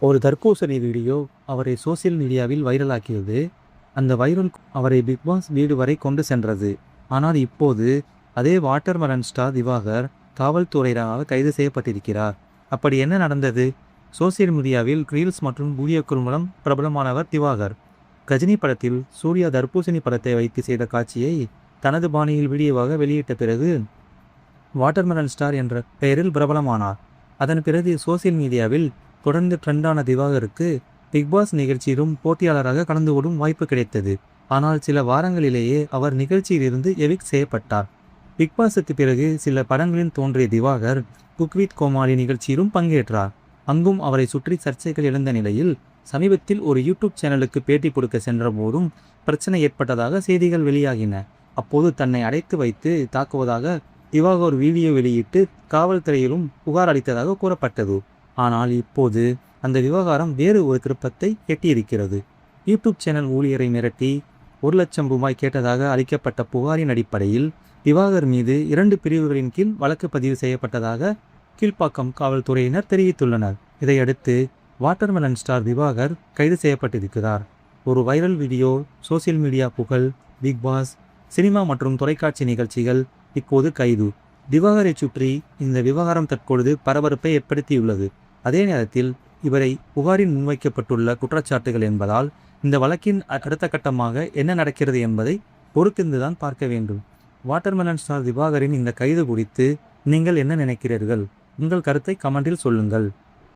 ஒரு தர்பூசணி வீடியோ அவரை சோசியல் மீடியாவில் வைரலாக்கியது. அந்த வைரல் அவரை பிக் பாஸ் வீடு வரை கொண்டு சென்றது. ஆனால் இப்போது அதே வாட்டர்மெலன் ஸ்டார் திவாகர் காவல்துறையினரால் கைது செய்யப்பட்டிருக்கிறார். அப்படி என்ன நடந்தது? சோசியல் மீடியாவில் ரீல்ஸ் மற்றும் வீடியோக்கள் மூலம் பிரபலமானவர் திவாகர். கஜினி படத்தில் சூர்யா தர்பூசணி படத்தை வைத்து செய்த காட்சியை தனது பாணியில் வீடியோவாக வெளியிட்ட பிறகு வாட்டர்மெலன் ஸ்டார் என்ற பெயரில் பிரபலமானார். அதன் பிறகு சோசியல் மீடியாவில் தொடர்ந்து ட்ரெண்டான திவாகருக்கு பிக்பாஸ் நிகழ்ச்சியிலும் போட்டியாளராக கலந்து கொள்ளும் வாய்ப்பு கிடைத்தது. ஆனால் சில வாரங்களிலேயே அவர் நிகழ்ச்சியிலிருந்து எவிக்ட் செய்யப்பட்டார். பிக்பாஸுக்கு பிறகு சில படங்களில் தோன்றிய திவாகர் குக் வித் கோமாளி நிகழ்ச்சியிலும் பங்கேற்றார். அங்கும் அவரை சுற்றி சர்ச்சைகள் எழுந்த நிலையில் சமீபத்தில் ஒரு யூடியூப் சேனலுக்கு பேட்டி கொடுக்க சென்ற போதும் பிரச்சனை ஏற்பட்டதாக செய்திகள் வெளியாகின. அப்போது தன்னை அடைத்து வைத்து தாக்குவதாக திவாகர் வீடியோ வெளியிட்டு காவல்துறையிலும் புகார் அளித்ததாக கூறப்பட்டது. ஆனால் இப்போது அந்த விவகாரம் வேறு ஒரு திருப்பத்தை எட்டியிருக்கிறது. யூடியூப் சேனல் ஊழியரை மிரட்டி 1 லட்சம் ரூபாய் கேட்டதாக அளிக்கப்பட்ட புகாரின் அடிப்படையில் திவாகர் மீது 2 பிரிவுகளின் கீழ் வழக்கு பதிவு செய்யப்பட்டதாக கீழ்ப்பாக்கம் காவல்துறையினர் தெரிவித்துள்ளனர். இதையடுத்து வாட்டர்மெலன் ஸ்டார் திவாகர் கைது செய்யப்பட்டிருக்கிறார். ஒரு வைரல் வீடியோ, சோசியல் மீடியா புகழ், பிக் பாஸ், சினிமா மற்றும் தொலைக்காட்சி நிகழ்ச்சிகள், இப்போது கைது. திவாகரை சுற்றி இந்த விவகாரம் தற்பொழுது பரபரப்பை ஏற்படுத்தியுள்ளது. அதே நேரத்தில் இவரை புகாரில் முன்வைக்கப்பட்டுள்ள குற்றச்சாட்டுகள் என்பதால் இந்த வழக்கின் அடுத்த கட்டமாக என்ன நடக்கிறது என்பதை பொறுத்திருந்துதான் பார்க்க வேண்டும். வாட்டர்மெலன் ஸ்டார் திவாகரின் இந்த கைது குறித்து நீங்கள் என்ன நினைக்கிறீர்கள்? உங்கள் கருத்தை கமெண்டில் சொல்லுங்கள்.